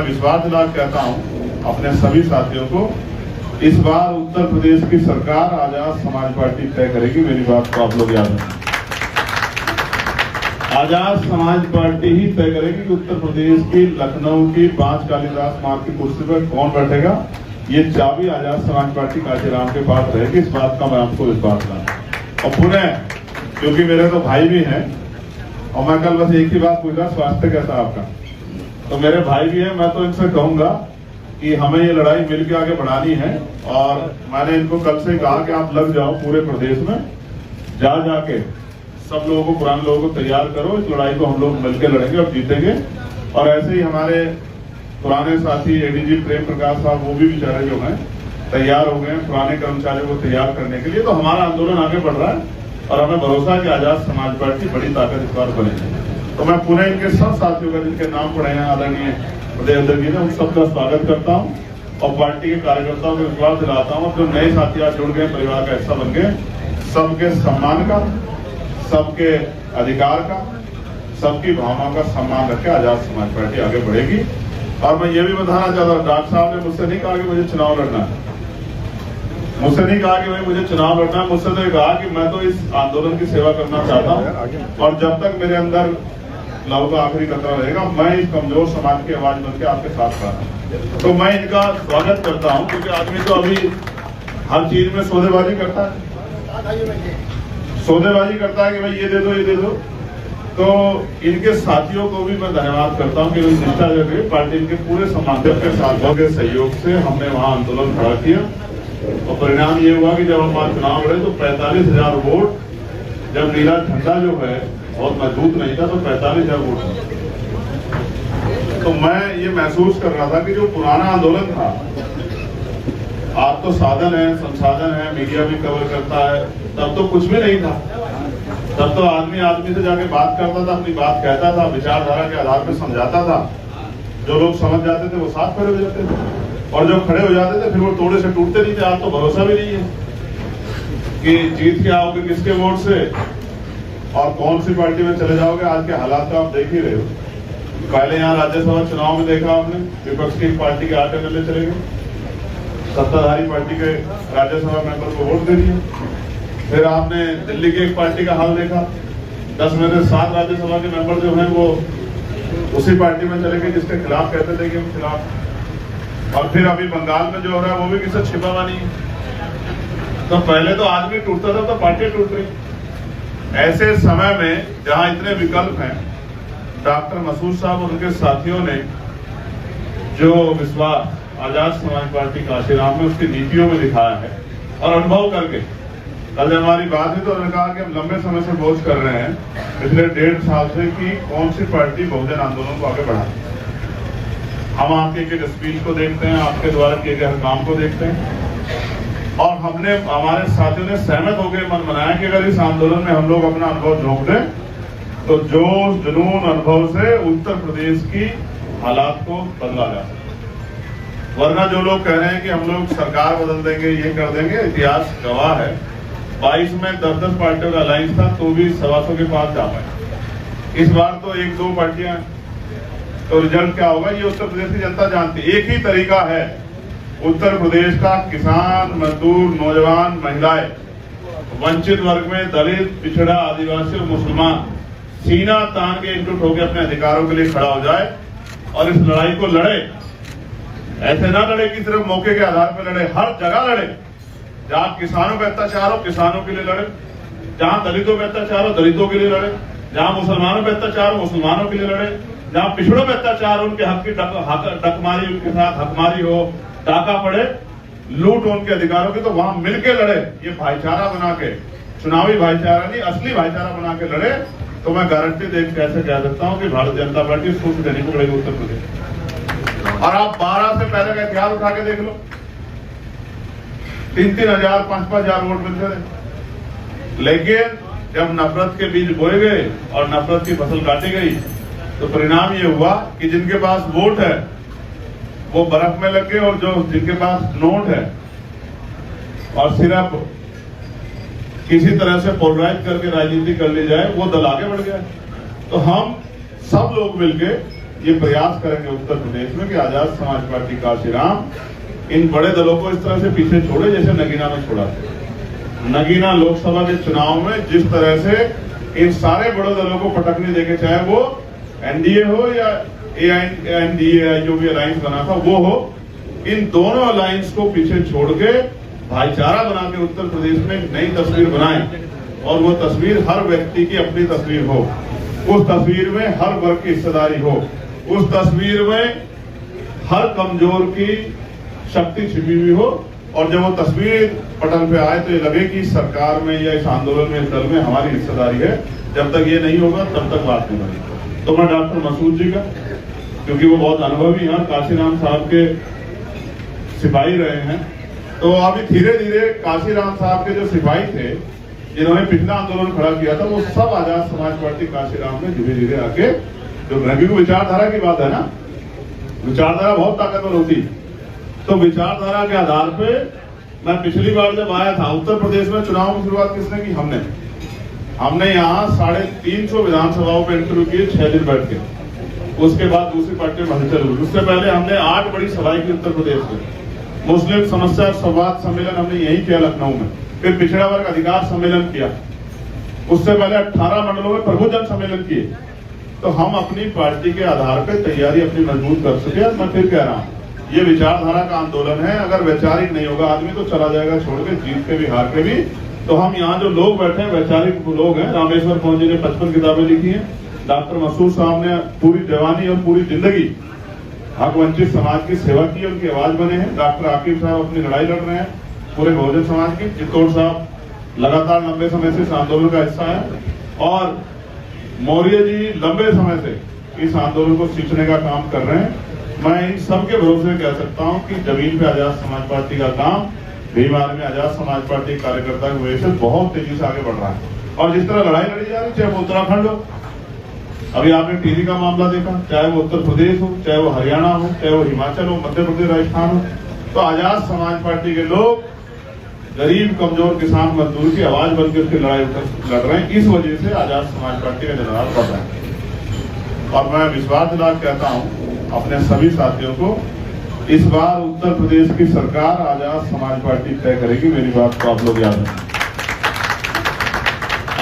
विश्वास दिला कहता हूं अपने सभी साथियों को, इस बार उत्तर प्रदेश की सरकार आजाद समाज पार्टी तय करेगी। मेरी बात को आप लोग याद रखें, आजाद समाज पार्टी ही तय करेगी कि उत्तर प्रदेश की लखनऊ की 5 कालीदास मार्ग की कुर्सी पर कौन बैठेगा। ये चाबी आजाद समाज पार्टी कांशीराम के पास रहेगी, इस बात का मैं आपको विश्वास दिलाऊं। और पुनः क्योंकि मेरे तो भाई भी हैं और मैं कल बस एक ही बात पूछा, स्वास्थ्य कैसा आपका, तो मेरे भाई भी हैं, मैं तो इनसे कहूंगा कि हमें ये लड़ाई मिलकर आगे बढ़ानी है। और मैंने इनको कल से कहा कि आप लग जाओ पूरे प्रदेश में, जाके सब लोगों को, पुराने लोगों को तैयार करो, इस लड़ाई को हम लोग मिलकर लड़ेंगे और जीतेंगे। और ऐसे ही हमारे पुराने साथी एडीजी प्रेम प्रकाश साहब, वो भी बेचारे जो हैं तैयार हो गए हैं पुराने कर्मचारियों को तैयार करने के लिए। तो हमारा आंदोलन आगे बढ़ रहा है और हमें भरोसा है कि आजाद समाज पार्टी बड़ी ताकत इस बार बनेगी। तो मैं पुनः इनके सब साथियों का, जिनके नाम पड़े हैं आदरणीय उदय जी ने, उन सबका स्वागत करता हूं और पार्टी के कार्यकर्ताओं को विश्वास दिलाता हूं। जो नए साथी आज जुड़ गए, परिवार का हिस्सा बन गए, सबके सम्मान का, सबके अधिकार का, सबकी भावनाओं का सम्मान रख के आजाद समाज पार्टी आगे बढ़ेगी। और मैं ये भी बताना चाहता हूँ, डॉक्टर साहब ने मुझसे नहीं कहा कि मुझे चुनाव लड़ना है, मुझसे नहीं कहा कि भाई मुझे चुनाव लड़ना है, मुझसे तो कहा कि मैं तो इस आंदोलन की सेवा करना चाहता हूँ और जब तक मेरे अंदर लहू का आखिरी कतरा रहेगा, मैं इस कमजोर समाज की आवाज बनकर आपके साथ खड़ा हूं। तो मैं इनका स्वागत करता हूं, क्योंकि आदमी तो अभी हर चीज में सौदेबाजी करता है, सौदेबाजी करता है कि भाई ये दे दो, ये दे दो। तो इनके साथियों को भी मैं धन्यवाद करता हूं कि निष्ठा जगह पार्टी इनके पूरे समाजों के साथियों के सहयोग से हमने वहां आंदोलन खड़ा किया और परिणाम ये हुआ कि जब हम वहां चुनाव लड़े तो 45,000 वोट, जब नीला झंडा जो है बहुत मजबूत नहीं था, तो 45,000 वोट। तो मैं ये महसूस कर रहा था कि जो पुराना आंदोलन था, आज तो साधन है, संसाधन है, मीडिया भी कवर करता है, तब तो कुछ भी नहीं था। तब तो आदमी आदमी से जाके बात करता था, अपनी बात कहता था, विचारधारा के आधार पर समझाता था। जो लोग समझ जाते थे वो साथ खड़े हो जाते थे और जो खड़े हो जाते थे फिर वो तोड़े से टूटते नहीं थे। आज तो भरोसा भी नहीं है कि जीत के आओगे किसके वोट से और कौन सी पार्टी में चले जाओगे। आज के हालात तो आप देख ही रहे हो। पहले यहाँ राज्यसभा चुनाव में देखा आपने, विपक्ष की पार्टी के 8 MLA चले गए, सत्ताधारी पार्टी के राज्यसभा मेंबर को वोट दे दिया। फिर आपने दिल्ली की एक पार्टी का हाल देखा, 10 में से 7 राज्यसभा के मेंबर जो हैं वो उसी पार्टी में चले गए जिसके खिलाफ कहते थे कि हम खिलाफ। और फिर अभी बंगाल में जो हो रहा है वो भी किसी छिपा हुआ नहीं है। तो पहले तो आदमी टूटता था, तो पार्टी टूट रही। ऐसे समय में जहां इतने विकल्प हैं, डॉक्टर मसूद साहब और उनके साथियों ने जो विश्वास आजाद समाज पार्टी कांशीराम में उसकी नीतियों में दिखाया है और अनुभव करके, कल जब हमारी बात हुई तो उन्होंने कहा कि हम लंबे समय से बोझ कर रहे हैं पिछले 1.5 साल से कि कौन सी पार्टी बहुजन आंदोलन को आगे बढ़ाए। हम आपके एक स्पीच को देखते हैं, आपके द्वारा किए गए हर काम को देखते हैं और हमने, हमारे साथियों ने सहमत होकर मन बनाया कि अगर इस आंदोलन में हम लोग अपना अनुभव झोंक दें तो जोश जुनून अनुभव से उत्तर प्रदेश की हालात को बदला जा सकता। वरना जो लोग कह रहे हैं कि हम लोग सरकार बदल देंगे, ये कर देंगे, इतिहास गवाह है 22 में 10-10 पार्टियों का अलायंस था तो भी 125 के पास जा पाए। इस बार तो 1-2 पार्टियां, तो रिजल्ट क्या होगा ये उत्तर प्रदेश की जनता जानती है। एक ही तरीका है उत्तर प्रदेश का, किसान, मजदूर, नौजवान, महिलाएं, वंचित वर्ग में दलित, पिछड़ा, आदिवासी और मुसलमान सीना तान के एकजुट होकर अपने अधिकारों के लिए खड़ा हो जाए और इस लड़ाई को लड़े। ऐसे ना लड़े कि सिर्फ मौके के आधार पर लड़े, हर जगह लड़े। जहां किसानों पे अत्याचार हो किसानों के लिए लड़े, जहां दलितों पे अत्याचार हो दलितों के लिए लड़े, जहां मुसलमानों पे अत्याचार हो मुसलमानों के लिए लड़े, जहां पिछड़ों पे अत्याचार हो उनके हक की डकमारी, उनके साथ हकमारी हो, डाका पड़े, लूट उनके अधिकारों की, तो वहां मिलके लड़े। ये भाईचारा बना के, चुनावी भाईचारा नहीं असली भाईचारा बना के लड़े, तो मैं गारंटी दे कैसे कह सकता हूं कि भारतीय जनता पार्टी सूट देने को पड़ेगी उत्तर प्रदेश। और आप 12 से पहले का इतिहास उठा के देख लो, 3-3 हजार 5-5 हजार वोट मिलते थे। लेकिन जब नफरत के बीज बोए गए और नफरत की फसल काटी गई तो परिणाम ये हुआ कि जिनके पास वोट है वो बर्फ में लग गए और जो जिनके पास नोट है और सिर्फ किसी तरह से पोलराइज करके राजनीति कर ली जाए वो दल आगे बढ़ गया। तो हम सब लोग मिलके ये प्रयास करेंगे उत्तर प्रदेश में कि आजाद समाज पार्टी काशीराम इन बड़े दलों को इस तरह से पीछे छोड़े जैसे नगीना में छोड़ा। नगीना लोकसभा के चुनाव में जिस तरह से इन सारे बड़े दलों को पटकने देके, चाहे वो एनडीए हो या एआईएनडीए जो भी अलायंस बना था वो हो, इन दोनों अलायंस को पीछे छोड़ के भाईचारा बना के उत्तर प्रदेश में एक नई तस्वीर बनाए और वो तस्वीर हर व्यक्ति की अपनी तस्वीर हो, उस तस्वीर में हर वर्ग की हिस्सेदारी हो, उस तस्वीर में हर कमजोर की शक्ति छिपी हुई हो, और जब वो तस्वीर पटल पे आए तो ये लगे कि सरकार में या इस आंदोलन में, इस दल में हमारी हिस्सेदारी है। जब तक ये नहीं होगा तब तक बात नहीं बनेगी। तो मैं डॉक्टर मसूद जी का, क्योंकि वो बहुत अनुभवी हैं, काशीराम साहब के सिपाही रहे हैं, तो अभी धीरे धीरे काशीराम साहब के जो सिपाही थे जिन्होंने पिछला आंदोलन खड़ा किया था, वो सब आजाद समाज पार्टी काशीराम में धीरे धीरे आके, जो विचारधारा की बात है ना, विचारधारा बहुत ताकतवर होती, तो विचारधारा के आधार पे मैं पिछली बार जब आया था उत्तर प्रदेश में, चुनाव की शुरुआत किसने की? हमने यहाँ 350 विधानसभाओं पे इंटरव्यू किए 6 दिन बैठ के। उसके बाद दूसरी पार्टी में हलचल हुई। उससे पहले हमने 8 बड़ी सभाएं की उत्तर प्रदेश में। मुस्लिम समस्या संवाद सम्मेलन हमने यही किया लखनऊ में, फिर पिछड़ा वर्ग अधिकार सम्मेलन किया, उससे पहले 18 मंडलों में प्रबुद्धन सम्मेलन किए। तो हम अपनी पार्टी के आधार पर तैयारी अपनी मजबूत कर सके। मैं फिर कह रहा हूँ, ये विचारधारा का आंदोलन है। अगर वैचारिक नहीं होगा आदमी तो चला जाएगा छोड़ के, जीत के भी हार के भी। तो हम यहाँ जो लोग बैठे हैं वैचारिक लोग हैं। रामेश्वर पौन जी ने 55 किताबें लिखी हैं, डॉक्टर मसूद साहब ने पूरी जवानी और पूरी जिंदगी हक वंचित समाज की सेवा की, उनकी आवाज बने हैं। डॉक्टर आकिब साहब अपनी लड़ाई लड़ रहे हैं पूरे बहुजन समाज की। चित्तौड़ साहब लगातार लंबे समय से इस आंदोलन का हिस्सा है, और मौर्य जी लंबे समय से इस आंदोलन को सींचने का काम कर रहे हैं। मैं इन सबके भरोसे कह सकता हूं कि जमीन पे आजाद समाज पार्टी का काम भीमार में आजाद समाज पार्टी कार्यकर्ता की वजह से बहुत तेजी से आगे बढ़ रहा है। और जिस तरह लड़ाई लड़ी जा रही, चाहे वो उत्तराखंड हो, अभी आपने टीवी का मामला देखा, चाहे वो उत्तर प्रदेश हो, चाहे वो हरियाणा हो, चाहे वो हिमाचल हो, मध्य प्रदेश, राजस्थान हो, तो आजाद समाज पार्टी के लोग गरीब कमजोर किसान मजदूर की आवाज बनकर उसकी लड़ाई लड़ रहे हैं। इस वजह से आजाद समाज पार्टी का जनाधार बढ़ रहा है। और मैं विश्वास दिला कहता हूं अपने सभी साथियों को, इस बार उत्तर प्रदेश की सरकार आजाद समाज पार्टी तय करेगी। मेरी बात को आप लोग याद रखें,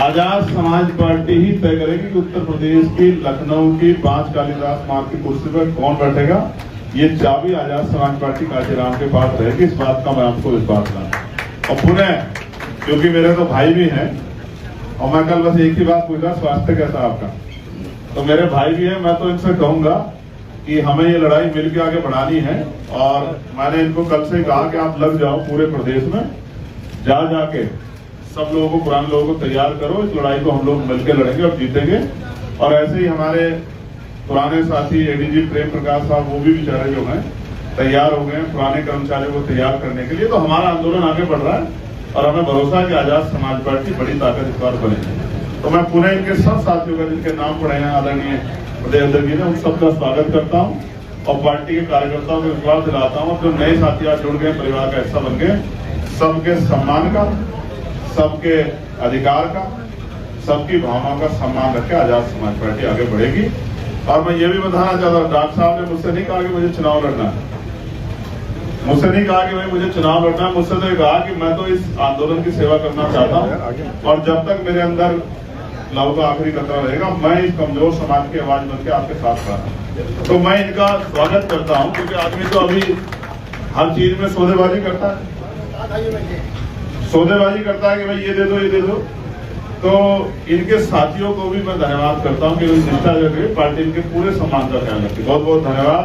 आजाद समाज पार्टी ही तय करेगी कि उत्तर प्रदेश की लखनऊ की 5 कालीदास मार्ग की कुर्सी पर कौन बैठेगा। ये चाबी आजाद समाज पार्टी काशीराम के पास रहेगी। इस बात का मैं आपको विश्वास दिलाऊं। और पुनः, क्योंकि मेरे तो भाई भी हैं, और मैं कल बस एक ही बात पूछ रहा, स्वास्थ्य कैसा आपका? तो मेरे भाई भी हैं, मैं तो इनसे कहूंगा कि हमें ये लड़ाई मिलकर आगे बढ़ानी है। और मैंने इनको कल से कहा कि आप लग जाओ पूरे प्रदेश में, जाके सब लोगों को, पुराने लोगों को तैयार करो। इस लड़ाई को हम लोग मिलकर लड़ेंगे और जीतेंगे। और ऐसे ही हमारे पुराने साथी एडीजी प्रेम प्रकाश साहब, वो भी बेचारे जो हैं तैयार हो गए हैं पुराने कर्मचारियों को तैयार करने के लिए। तो हमारा आंदोलन आगे बढ़ रहा है और हमें भरोसा है कि आजाद समाज पार्टी बड़ी ताकत इस बार बनेगी। तो मैं पुनः इनके सब साथियों का, जिनके नाम पढ़े हैं आदरणीय उदयेंद्र जी ने, उन सबका स्वागत करता हूं और पार्टी के कार्यकर्ताओं को विश्वास दिलाता हूं। जो नए साथी आज जुड़ गए, परिवार का हिस्सा बन गए, सबके सम्मान का, सबके अधिकार का, सबकी भावनाओं का सम्मान रख के आजाद समाज पार्टी आगे बढ़ेगी। और मैं ये भी बताना चाहता हूँ, डॉक्टर साहब ने मुझसे नहीं कहा कि मुझे चुनाव लड़ना है, मुझसे नहीं कहा कि भाई मुझे चुनाव लड़ना है। मुझसे तो ये कहा कि मैं तो इस आंदोलन की सेवा करना चाहता हूँ, और जब तक मेरे अंदर लव का आखिरी कतरा रहेगा, मैं इस कमजोर समाज की आवाज बन के आपके साथ खड़ा हूं। तो मैं इनका स्वागत करता हूं, क्योंकि आदमी तो अभी हर चीज में सौदेबाजी करता है, सौदेबाजी करता है कि भाई ये दे दो, ये दे दो। तो इनके साथियों को भी मैं धन्यवाद करता हूं कि निष्ठा जगह पार्टी इनके पूरे सम्मान का ख्याल रखती। बहुत बहुत धन्यवाद।